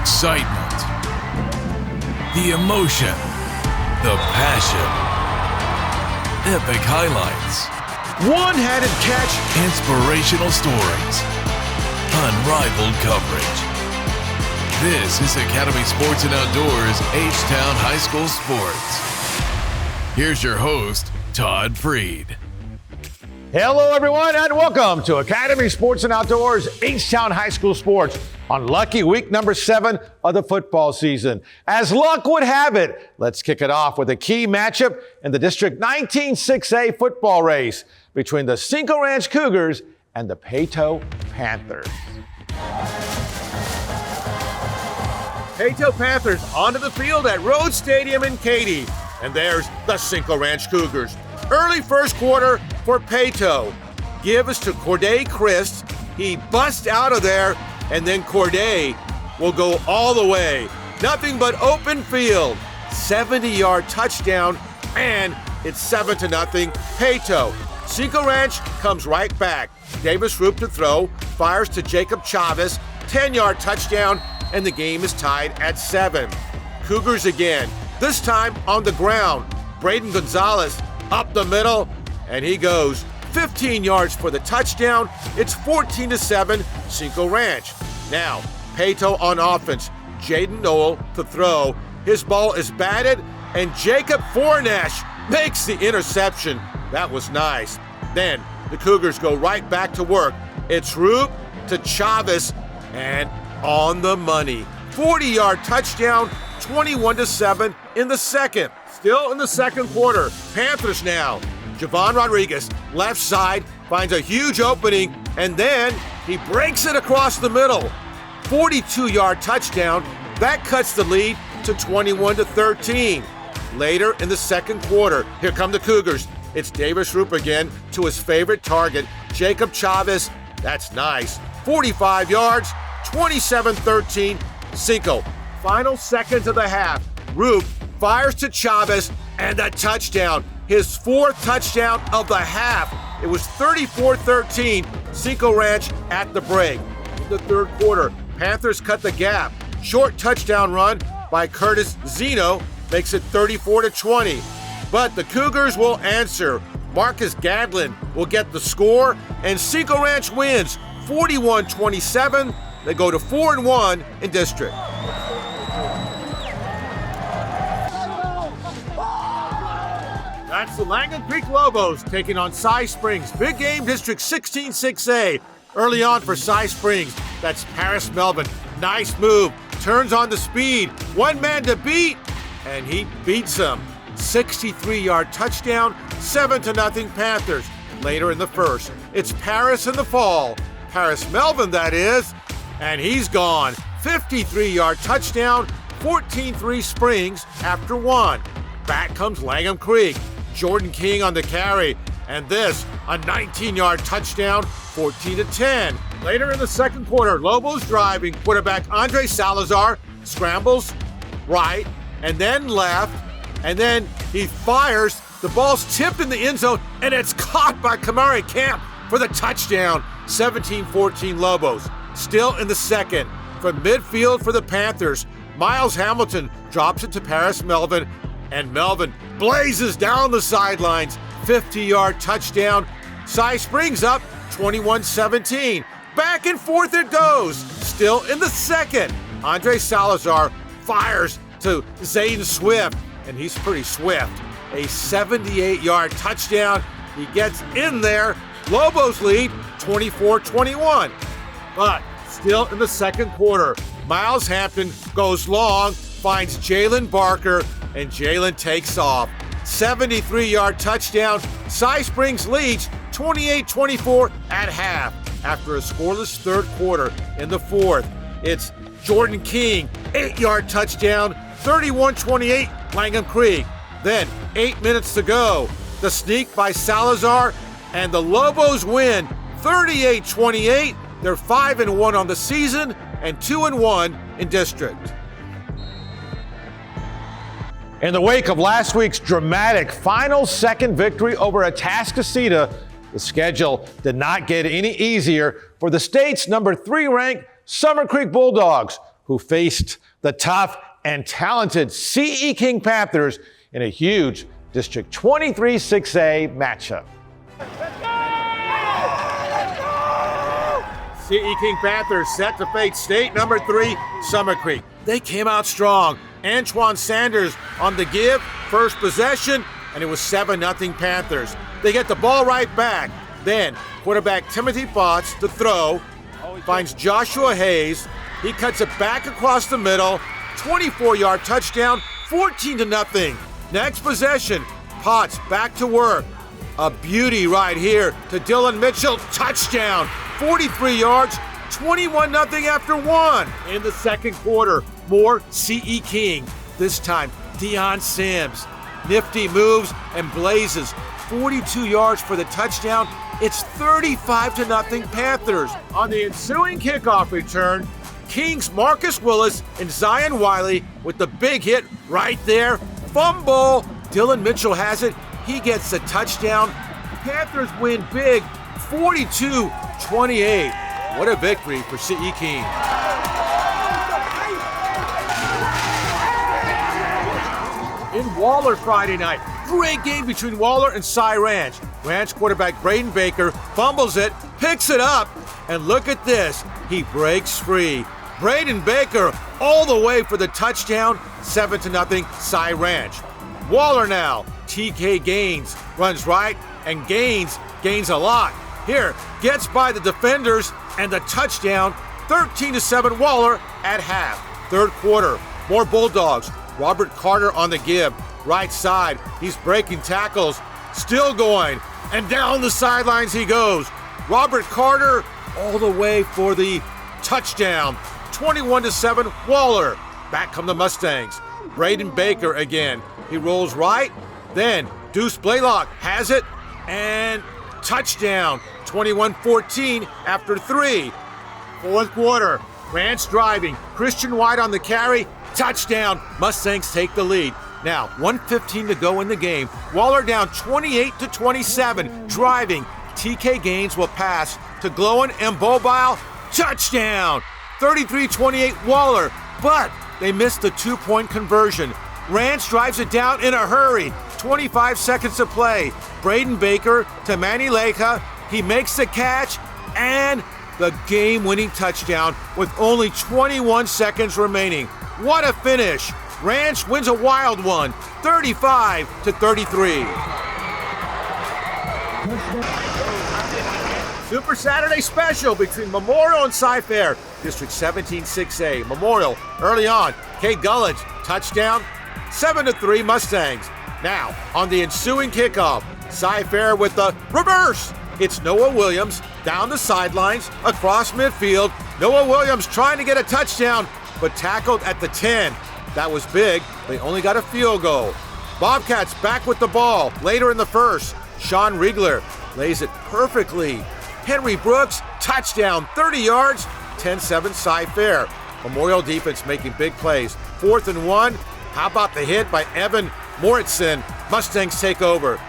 excitement, the emotion, the passion, epic highlights, one-handed catch, inspirational stories, unrivaled coverage. This is Academy Sports and Outdoors H-Town High School Sports. Here's your host, Todd Freed. Hello, everyone, and welcome to Academy Sports and Outdoors H-Town High School Sports on lucky week number 7 of the football season. As luck would have it, let's kick it off with a key matchup in the District 19 6A football race between the Cinco Ranch Cougars and the Peyto Panthers. Peyto Panthers onto the field at Rhodes Stadium in Katy. And there's the Cinco Ranch Cougars. Early first quarter for Peyto. Give us to Corday Christ. He busts out of there, and then Corday will go all the way. Nothing but open field. 70-yard touchdown, and it's 7-0 Peyto. Cinco Ranch comes right back. Davis Roop to throw, fires to Jacob Chavez, 10-yard touchdown, and the game is tied at 7. Cougars again, this time on the ground. Braden Gonzalez up the middle, and he goes 15 yards for the touchdown. It's 14-7 Cinco Ranch. Now, Peyto on offense. Jaden Noel to throw. His ball is batted, and Jacob Fornash makes the interception. That was nice. Then the Cougars go right back to work. It's Roop to Chavez, and on the money. 40-yard touchdown, 21-7 in the second. Still in the second quarter. Panthers now. Javon Rodriguez, left side, finds a huge opening, and then he breaks it across the middle. 42-yard touchdown. That cuts the lead to 21-13. Later in the second quarter, here come the Cougars. It's Davis Roop again to his favorite target, Jacob Chavez. That's nice. 45 yards, 27-13, Cinco. Final seconds of the half. Roop fires to Chavez, and a touchdown. His 4th touchdown of the half. It was 34-13, Cinco Ranch at the break. In the third quarter, Panthers cut the gap. Short touchdown run by Curtis Zeno makes it 34-20. But the Cougars will answer. Marcus Gadlin will get the score, and Cinco Ranch wins 41-27. They go to 4-1 in district. That's the Langham Creek Lobos taking on Cy Springs. Big game, District 16 6A. Early on for Cy Springs, that's Paris Melvin. Nice move, turns on the speed. One man to beat, and he beats him. 63-yard touchdown, 7-0 Panthers. Later in the first, it's Paris in the fall. Paris Melvin, that is, and he's gone. 53-yard touchdown, 14-3 Springs after 1. Back comes Langham Creek. Jordan King on the carry, and this, a 19-yard touchdown, 14-10. Later in the second quarter, Lobos driving. Quarterback Andre Salazar scrambles right and then left, and then he fires. The ball's tipped in the end zone, and it's caught by Kamari Camp for the touchdown. 17-14 Lobos. Still in the second. From midfield for the Panthers, Miles Hamilton drops it to Paris Melvin, and Melvin blazes down the sidelines. 50-yard touchdown. Cy Springs up 21-17. Back and forth it goes. Still in the second. Andre Salazar fires to Zayden Swift, and he's pretty swift. A 78-yard touchdown. He gets in there. Lobos lead 24-21. But still in the second quarter, Miles Hampton goes long, finds Jalen Barker, and Jalen takes off. 73-yard touchdown. Cy Springs leads 28-24 at half. After a scoreless third quarter in the fourth, it's Jordan King, 8-yard touchdown, 31-28 Langham Creek. Then 8 minutes to go. The sneak by Salazar, and the Lobos win 38-28. They're 5-1 on the season and 2-1 in district. In the wake of last week's dramatic final second victory over Atascocita, the schedule did not get any easier for the state's number 3 ranked Summer Creek Bulldogs, who faced the tough and talented CE King Panthers in a huge District 23 6A matchup. CE King Panthers set to face state number 3, Summer Creek. They came out strong. Antoine Sanders on the give, first possession, and it was 7-0 Panthers. They get the ball right back. Then quarterback Timothy Potts to throw, finds Joshua Hayes. He cuts it back across the middle, 24-yard touchdown, 14-0. Next possession, Potts back to work. A beauty right here to Dylan Mitchell, touchdown, 43 yards, 21-0 after 1. In the second quarter, more CE King. This time, Deion Sims. Nifty moves and blazes, 42 yards for the touchdown. It's 35-0 Panthers. On the ensuing kickoff return, Kings Marcus Willis and Zion Wiley with the big hit right there. Fumble. Dylan Mitchell has it. He gets the touchdown. Panthers win big, 42-28. What a victory for CE King. In Waller Friday night, great game between Waller and Cy Ranch. Ranch quarterback Braden Baker fumbles it, picks it up, and look at this. He breaks free. Braden Baker all the way for the touchdown, 7-0 Cy Ranch. Waller now, TK Gaines runs right, and Gaines gains a lot. Here, gets by the defenders, and the touchdown, 13-7 Waller at half. Third quarter, more Bulldogs. Robert Carter on the give, right side. He's breaking tackles, still going, and down the sidelines he goes. Robert Carter all the way for the touchdown, 21-7 Waller. Back come the Mustangs. Braden Baker again. He rolls right, then Deuce Blaylock has it, and touchdown, 21-14 after 3. Fourth quarter, Ranch driving, Christian White on the carry, touchdown, Mustangs take the lead. Now, 1:15 to go in the game. Waller down 28-27, driving. TK Gaines will pass to Glowin and Mobile, touchdown, 33-28 Waller, but they missed the 2-point conversion. Ranch drives it down in a hurry, 25 seconds to play. Braden Baker to Manny Leca, he makes the catch, and the game-winning touchdown with only 21 seconds remaining. What a finish! Ranch wins a wild one, 35-33. Super Saturday special between Memorial and Cy-Fair, District 17 6A. Memorial early on, Kate Gullidge, touchdown, 7-3 Mustangs. Now, on the ensuing kickoff, Cy-Fair with the reverse. It's Noah Williams down the sidelines, across midfield. Noah Williams trying to get a touchdown, but tackled at the 10. That was big. They only got a field goal. Bobcats back with the ball later in the first. Sean Riegler lays it perfectly. Henry Brooks, touchdown, 30 yards, 10-7 Cy-Fair. Memorial defense making big plays. 4th and 1. How about the hit by Evan Moritzen? Mustangs take over.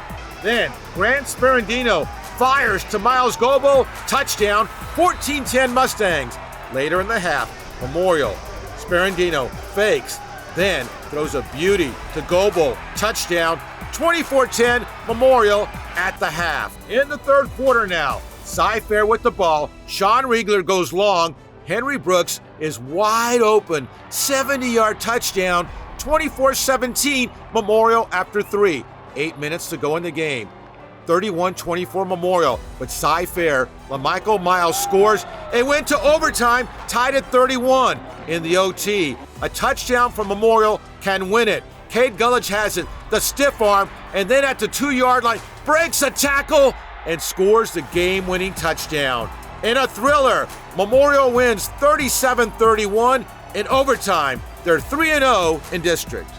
Then Grant Sperandino fires to Miles Goebel, touchdown, 14-10 Mustangs. Later in the half, Memorial. Sperandino fakes, then throws a beauty to Goebel, touchdown, 24-10 Memorial at the half. In the third quarter now, Cy-Fair with the ball. Sean Riegler goes long. Henry Brooks is wide open, 70-yard touchdown, 24-17 Memorial after 3. 8 minutes to go in the game. 31-24 Memorial, but Cy-Fair, LaMichael Miles scores and went to overtime, tied at 31 in the OT. A touchdown from Memorial can win it. Cade Gullidge has it, the stiff arm, and then at the 2-yard line, breaks a tackle and scores the game-winning touchdown. In a thriller, Memorial wins 37-31 in overtime. They're 3-0 in district.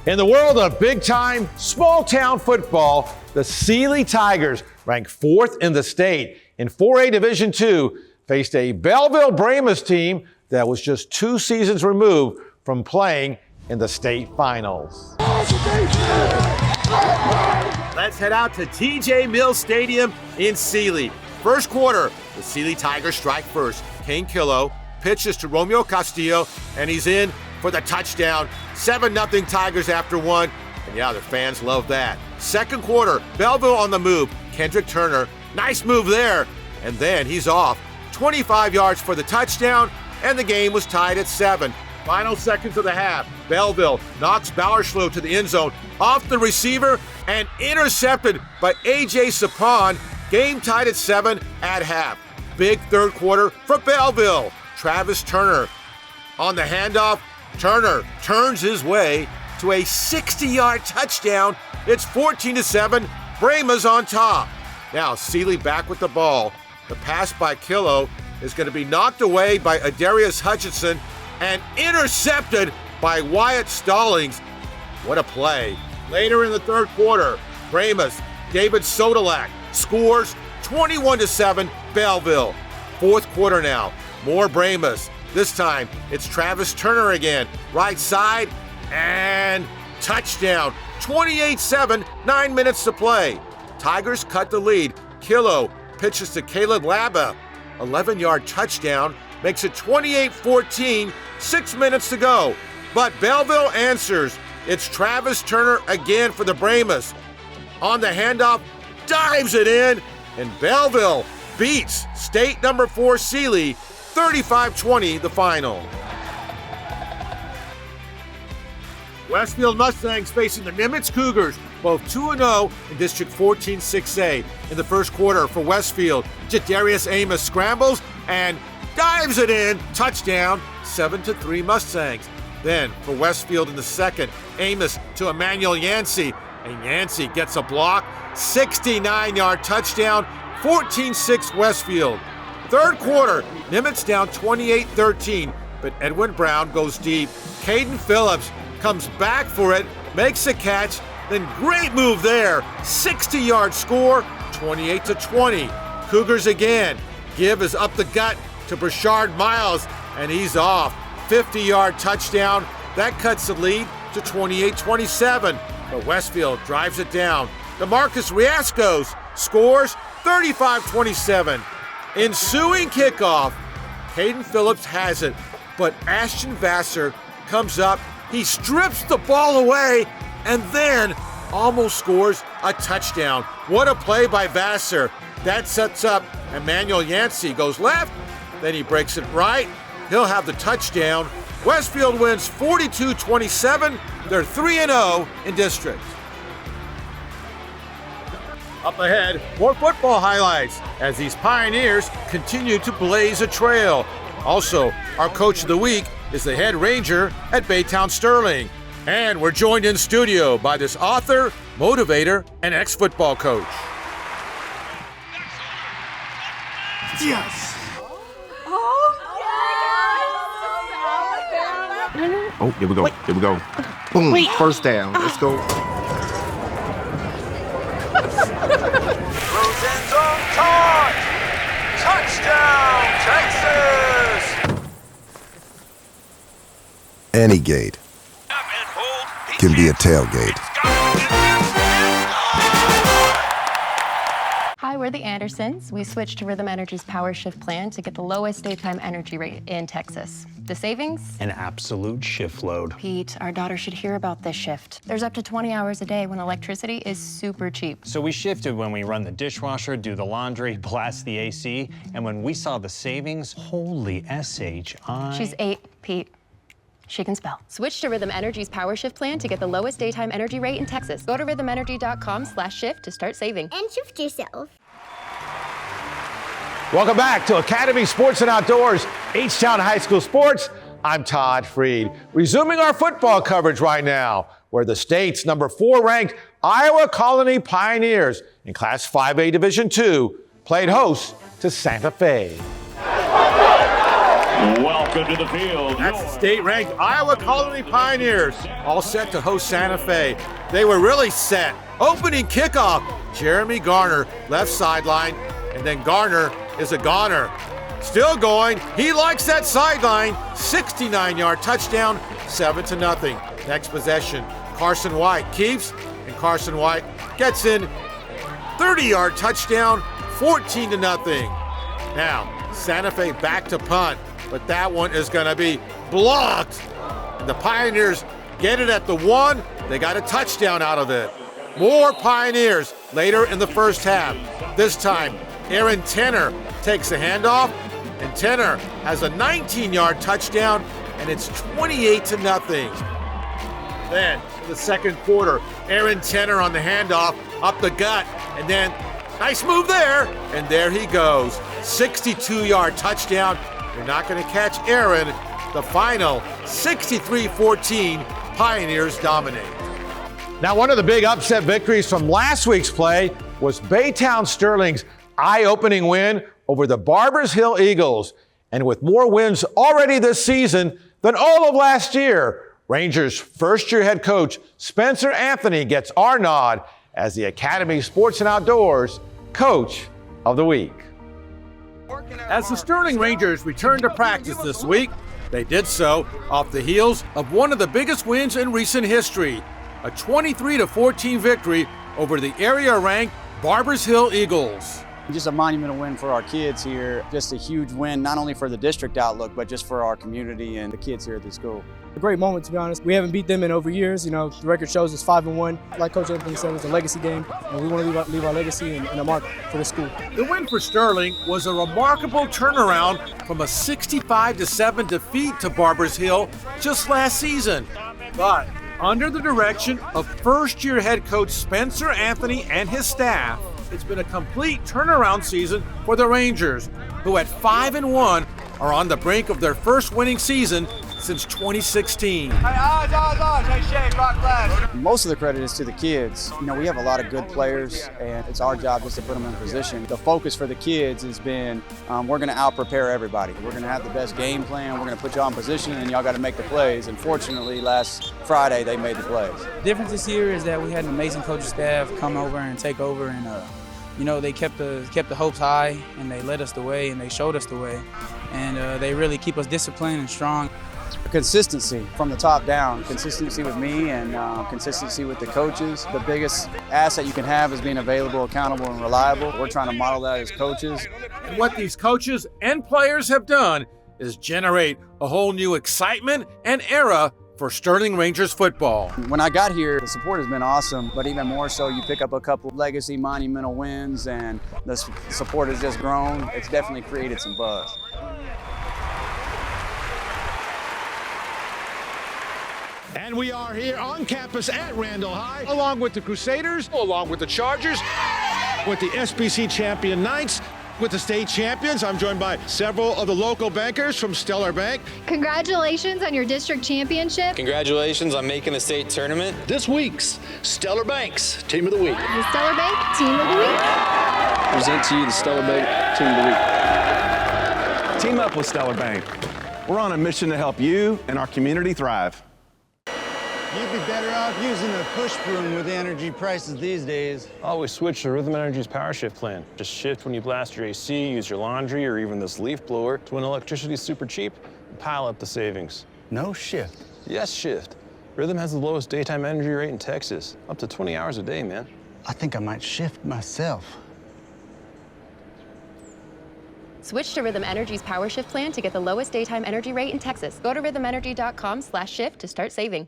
In the world of big-time, small-town football, the Sealy Tigers, ranked 4th in the state in 4A Division II, faced a Belleville Brahmas team that was just 2 seasons removed from playing in the state finals. Let's head out to TJ Mills Stadium in Sealy. First quarter, the Sealy Tigers strike first. Kane Killo pitches to Romeo Castillo, and he's in for the touchdown. 7-0 Tigers after one. And yeah, the fans love that. Second quarter, Belleville on the move. Kendrick Turner, nice move there. And then he's off. 25 yards for the touchdown, and the game was tied at 7. Final seconds of the half. Belleville knocks Ballerslow to the end zone, off the receiver, and intercepted by A.J. Sapon. Game tied at 7 at half. Big third quarter for Belleville. Travis Turner on the handoff. Turner turns his way to a 60-yard touchdown. It's 14-7. Brema's on top. Now Seeley back with the ball. The pass by Killo is going to be knocked away by Adarius Hutchinson and intercepted by Wyatt Stallings. What a play. Later in the third quarter, Brema's David Sodalak scores 21-7 Belleville. Fourth quarter now, more Brema's. This time, it's Travis Turner again. Right side, and touchdown. 28-7, 9 minutes to play. Tigers cut the lead. Killo pitches to Caleb Laba. 11-yard touchdown, makes it 28-14, 6 minutes to go. But Belleville answers. It's Travis Turner again for the Brema's. On the handoff, dives it in, and Belleville beats state number 4 Seeley 35-20 the final. Westfield Mustangs facing the Nimitz Cougars, both 2-0 in District 14 6A. In the first quarter for Westfield, Jadarius Amos scrambles and dives it in, touchdown, 7-3 Mustangs. Then for Westfield in the second, Amos to Emmanuel Yancey, and Yancey gets a block, 69-yard touchdown, 14-6 Westfield. Third quarter, Nimitz down 28-13, but Edwin Brown goes deep. Caden Phillips comes back for it, makes a catch, then great move there, 60-yard score, 28-20. Cougars again. Give is up the gut to Brashard Miles, and he's off. 50-yard touchdown. That cuts the lead to 28-27. But Westfield drives it down. DeMarcus Riascos scores 35-27. Ensuing kickoff, Caden Phillips has it, but Ashton Vassar comes up. He strips the ball away and then almost scores a touchdown. What a play by Vassar. That sets up Emmanuel Yancey, goes left, then he breaks it right. He'll have the touchdown. Westfield wins 42-27. They're 3-0 in district. Up ahead, more football highlights as these Pioneers continue to blaze a trail. Also, our coach of the week is the head ranger at Baytown Sterling. And we're joined in studio by this author, motivator, and ex-football coach. Yes! Oh, here we go. Here we go. Boom. Wait. First down. Let's go. Rosen's on Todd! Touchdown, Texas! Any gate can be a tailgate. Hi, we're the Andersons. We switched to Rhythm Energy's Power Shift plan to get the lowest daytime energy rate in Texas. The savings? An absolute shift load. Pete, our daughter should hear about this shift. There's up to 20 hours a day when electricity is super cheap. So we shifted when we run the dishwasher, do the laundry, blast the AC, and when we saw the savings, holy S-H-I... She's 8, Pete. She can spell. Switch to Rhythm Energy's Power Shift plan to get the lowest daytime energy rate in Texas. Go to rhythmenergy.com/shift to start saving. And shift yourself. Welcome back to Academy Sports and Outdoors, H-Town High School Sports. I'm Todd Freed. Resuming our football coverage right now, where the state's number 4 ranked Iowa Colony Pioneers in Class 5A Division II played host to Santa Fe. Welcome to the field. That's the state-ranked Iowa Colony Pioneers, all set to host Santa Fe. They were really set. Opening kickoff, Jeremy Garner, left sideline, and then Garner is a goner. Still going, he likes that sideline. 69-yard touchdown, 7-0. Next possession, Carson White keeps, and Carson White gets in. 30-yard touchdown, 14-0. Now, Santa Fe back to punt. but that one is going to be blocked. And the Pioneers get it at the 1. They got a touchdown out of it. More Pioneers later in the first half. This time, Aaron Tenner takes the handoff, and Tenner has a 19-yard touchdown, and it's 28-0. Then, in the second quarter, Aaron Tenner on the handoff, up the gut, and then nice move there, and there he goes. 62-yard touchdown. You're not going to catch Aaron. The final, 63-14, Pioneers dominate. Now, one of the big upset victories from last week's play was Baytown Sterling's eye-opening win over the Barbers Hill Eagles. And with more wins already this season than all of last year, Rangers' first-year head coach Spencer Anthony gets our nod as the Academy Sports and Outdoors Coach of the Week. As the Sterling Rangers return to practice this week, they did so off the heels of one of the biggest wins in recent history, a 23-14 victory over the area-ranked Barbers Hill Eagles. Just a monumental win for our kids here. Just a huge win, not only for the district outlook, but just for our community and the kids here at the school. A great moment, to be honest. We haven't beat them in over years. You know, the record shows us 5-1. Like Coach Anthony said, it's a legacy game, and we want to leave our legacy and a mark for the school. The win for Sterling was a remarkable turnaround from a 65-7 defeat to Barbers Hill just last season. But under the direction of first-year head coach Spencer Anthony and his staff, it's been a complete turnaround season for the Rangers, who at 5-1 are on the brink of their first winning season since 2016. Most of the credit is to the kids. You know, we have a lot of good players, and it's our job just to put them in position. The focus for the kids has been, we're going to out-prepare everybody. We're going to have the best game plan. We're going to put y'all in position, and y'all got to make the plays. And fortunately, last Friday, they made the plays. The difference this year is that we had an amazing coaching staff come over and take over, and you know, they kept the hopes high, and they led us the way, and they showed us the way, and they really keep us disciplined and strong. Consistency from the top down, consistency with me and consistency with the coaches. The biggest asset you can have is being available, accountable, and reliable. We're trying to model that as coaches. And what these coaches and players have done is generate a whole new excitement and era for Sterling Rangers football. When I got here, the support has been awesome, but even more so, you pick up a couple legacy monumental wins and the support has just grown. It's definitely created some buzz. And we are here on campus at Randall High, along with the Crusaders, along with the Chargers, with the SBC champion Knights, with the state champions. I'm joined by several of the local bankers from Stellar Bank. Congratulations on your district championship. Congratulations on making the state tournament. This week's Stellar Bank's Team of the Week. The Stellar Bank Team of the Week. Present to you the Stellar Bank Team of the Week. Team up with Stellar Bank. We're on a mission to help you and our community thrive. You'd be better off using a push broom with the energy prices these days. Always switch to Rhythm Energy's Power Shift plan. Just shift when you blast your AC, use your laundry, or even this leaf blower. To when electricity's super cheap, pile up the savings. No shift. Yes, shift. Rhythm has the lowest daytime energy rate in Texas. Up to 20 hours a day, man. I think I might shift myself. Switch to Rhythm Energy's Power Shift plan to get the lowest daytime energy rate in Texas. Go to rhythmenergy.com/shift to start saving.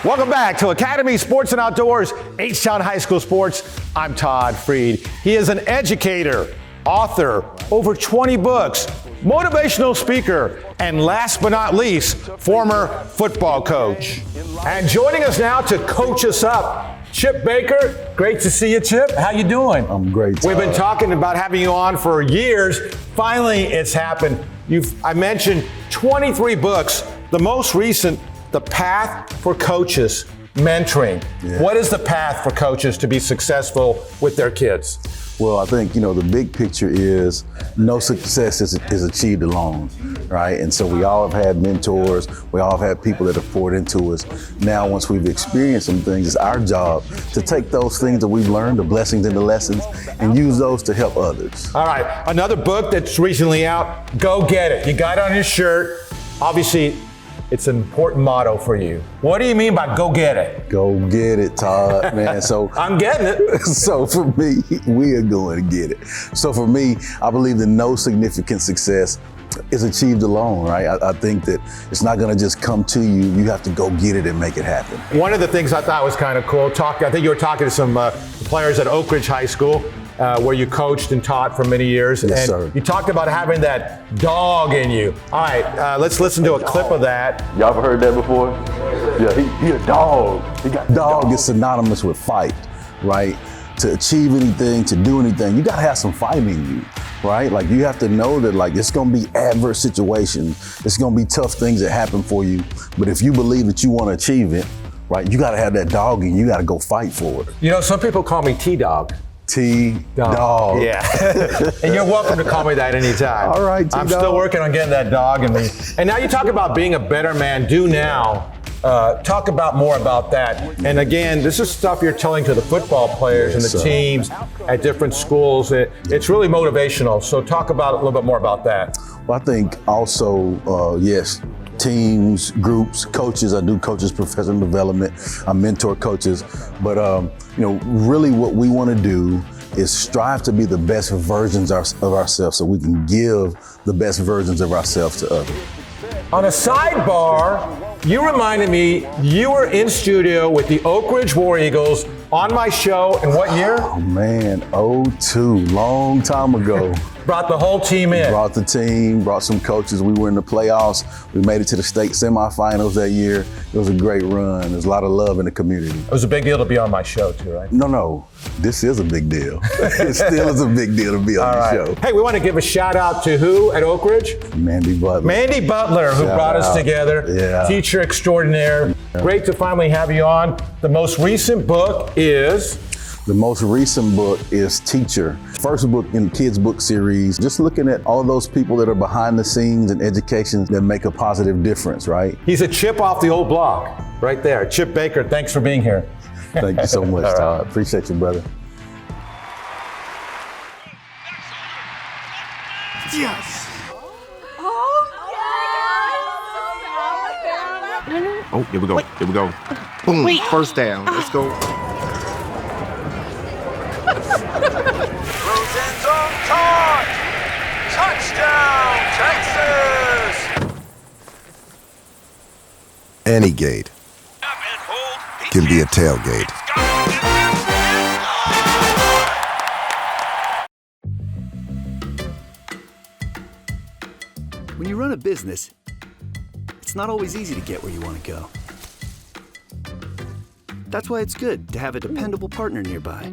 Welcome back to Academy Sports and Outdoors, H-Town High School Sports. I'm Todd Freed. He is an educator, author, over 20 books, motivational speaker, and last but not least, former football coach. And joining us now to coach us up, Chip Baker. Great to see you, Chip. How you doing? I'm great, Todd. We've been talking about having you on for years. Finally, it's happened. I mentioned 23 books. The most recent, The Path for Coaches, mentoring. Yeah. What is the path for coaches to be successful with their kids? Well, I think, the big picture is no success is achieved alone, right? And so we all have had mentors. We all have had people that have poured into us. Now, once we've experienced some things, it's our job to take those things that we've learned, the blessings and the lessons, and use those to help others. All right, another book that's recently out, Go Get It. You got it on your shirt. Obviously, it's an important motto for you. What do you mean by go get it? Go get it, Todd, man. So I'm getting it. So for me, we are going to get it. So for me, I believe that no significant success is achieved alone, right? I think that it's not going to just come to you. You have to go get it and make it happen. One of the things I thought was kind of cool, I think you were talking to some players at Oak Ridge High School, where you coached and taught for many years. Yes, and sir. You talked about having that dog in you. All right, let's listen to a clip of that. Y'all ever heard that before? Yeah, he a dog. He got dog is synonymous with fight, right? To achieve anything, to do anything, you gotta have some fight in you, right? Like you have to know that like it's gonna be adverse situations, it's gonna be tough things that happen for you. But if you believe that you wanna achieve it, right, you gotta have that dog in you, you gotta go fight for it. You know, some people call me T-Dog. T-Dog. Yeah. And you're welcome to call me that anytime. All right, T-Dog. I'm still working on getting that dog in me. And now you talk about being a better man, do now. Talk about more about that. And again, this is stuff you're telling to the football players and the teams at different schools. It's really motivational. So talk about a little bit more about that. Well, I think also, yes, teams, groups, coaches. I do coaches professional development. I mentor coaches. But really what we want to do is strive to be the best versions of ourselves so we can give the best versions of ourselves to others. On a sidebar, you reminded me you were in studio with the Oak Ridge War Eagles on my show in what year? Oh man, 02, long time ago. Brought the whole team in. Brought the team, brought some coaches. We were in the playoffs. We made it to the state semifinals that year. It was a great run. There's a lot of love in the community. It was a big deal to be on my show too, right? No. This is a big deal. It still is a big deal to be on the show. Hey, we want to give a shout out to who at Oak Ridge? Mandy Butler. Mandy Butler, who brought us together. Yeah. Teacher extraordinaire. Yeah. Great to finally have you on. The most recent book is? The most recent book is Teacher. First book in the kids book series, just looking at all those people that are behind the scenes in education that make a positive difference, right? He's a chip off the old block, right there. Chip Baker, thanks for being here. Thank you so much, Todd. Appreciate you, brother. Yes! Oh, here we go. Here we go. Boom. Wait. First down. Let's go. Throws in zone, Todd! Touchdown, Texas! Any gate can be a tailgate. When you run a business, it's not always easy to get where you want to go. That's why it's good to have a dependable partner nearby.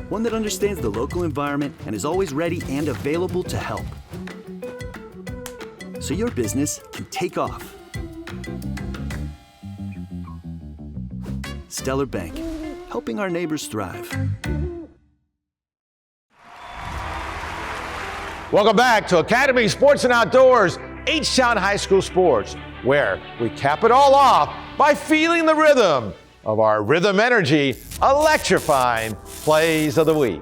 One that understands the local environment and is always ready and available to help. So your business can take off. Stellar Bank, helping our neighbors thrive. Welcome back to Academy Sports and Outdoors, H-Town High School Sports, where we cap it all off by feeling the rhythm of our Rhythm Energy electrifying plays of the week.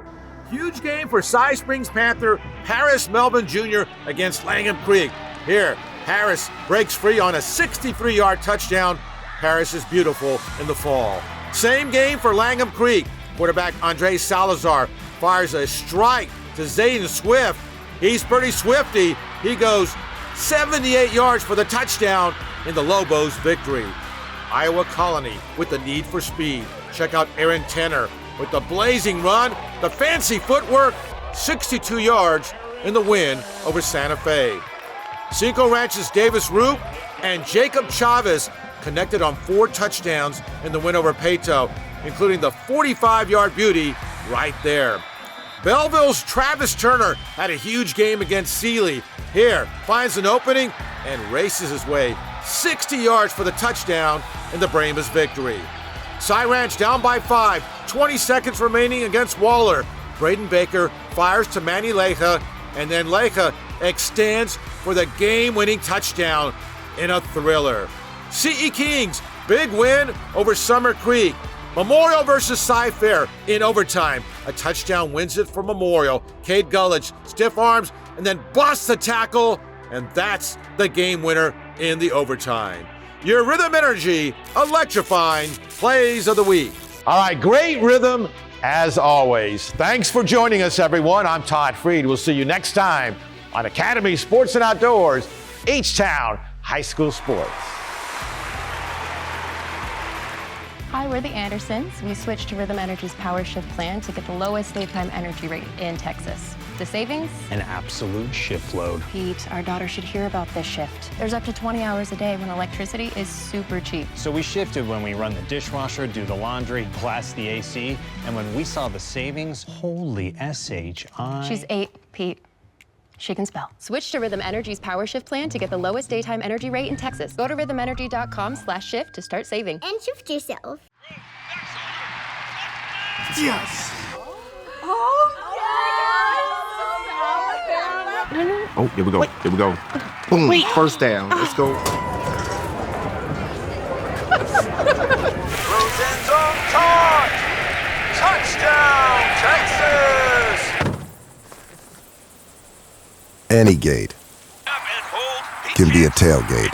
Huge game for Cy Springs Panther Harris Melvin Jr. against Langham Creek. Here, Harris breaks free on a 63-yard touchdown. Harris is beautiful in the fall. Same game for Langham Creek. Quarterback Andre Salazar fires a strike to Zayden Swift. He's pretty swifty. He goes 78 yards for the touchdown in the Lobos' victory. Iowa Colony with the need for speed. Check out Aaron Tenner with the blazing run, the fancy footwork, 62 yards in the win over Santa Fe. Cinco Ranch's Davis Roop and Jacob Chavez connected on 4 touchdowns in the win over Peyto, including the 45-yard beauty right there. Belleville's Travis Turner had a huge game against Sealy. Here, finds an opening and races his way 60 yards for the touchdown in the Brahma's victory. Cy Ranch down by 5, 20 seconds remaining against Waller. Braden Baker fires to Manny Leja, and then Leja extends for the game-winning touchdown in a thriller. CE Kings, big win over Summer Creek. Memorial versus Cy-Fair in overtime. A touchdown wins it for Memorial. Cade Gullich, stiff arms, and then busts the tackle, and that's the game winner in the overtime. Your Rhythm Energy electrifying plays of the week. All right, great rhythm as always. Thanks for joining us, everyone. I'm Todd Freed. We'll see you next time on Academy Sports and Outdoors, H-Town High School Sports. Hi, we're the Andersons. We switched to Rhythm Energy's Power Shift plan to get the lowest daytime energy rate in Texas. The savings? An absolute shift load. Pete, our daughter should hear about this shift. There's up to 20 hours a day when electricity is super cheap. So we shifted when we run the dishwasher, do the laundry, blast the AC, and when we saw the savings, holy S-H-I... She's 8, Pete. She can spell. Switch to Rhythm Energy's Power Shift plan to get the lowest daytime energy rate in Texas. Go to rhythmenergy.com/shift to start saving. And shift yourself. Yes. Oh, here we go. Here we go. Boom. Wait. First down. Let's go. Rosen's on Todd. Touchdown, Texas. Any gate can be a tailgate.